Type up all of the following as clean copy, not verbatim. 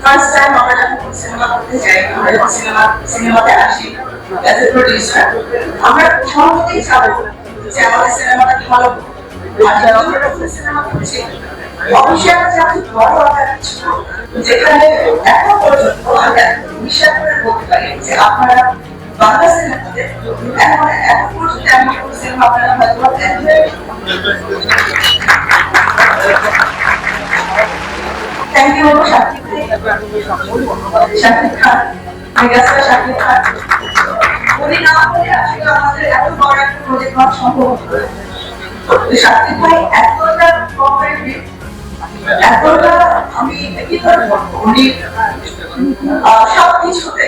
First time আমরা যখন cinema করতে যাই, আমরা যখন সিনেমাতে আসি অ্যাজ এ প্রডিউসার, আমরা সর্বদাই চাবো যে আমাদের সিনেমাটা ভালো হোক। আর যখন আমরা সিনেমা করছি অবশ্যই আমরা চাচ্ছি বড় আকার কিছু, যেখানে এখন পর্যন্ত আমরা বিশ্বাস করে বলতে পারি যে আপনারা বাংলা সিনেমাতে এখন পর্যন্ত এমন কোনো সিনেমা আপনারা হয়তো দেখবেন। Thank you Shakib Khan, megastar Shakib Khan. উনি না হলে আসলে আমাদের এত বড় একটা প্রজেক্ট হওয়া সম্ভব হতো না। শাকিব ভাই এতটা কোঅপারেটিভ, এতটা আমি কি করে বলবো, উনি সবকিছুতে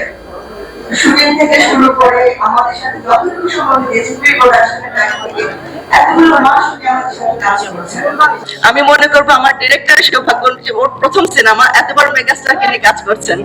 শুটিং থেকে শুরু করে আমাদের সাথে যতটুকু সময় দিয়েছে প্রি প্রোডাকশনের টাইম থেকে এতগুলো মাস উনি আমাদের সাথে কাজ করছেন। আমি মনে করবো আমার ডিরেক্টরের সৌভাগ্য যে ওর প্রথম সিনেমা এত বড় মেগাস্টারকে নিয়ে কাজ করছেন।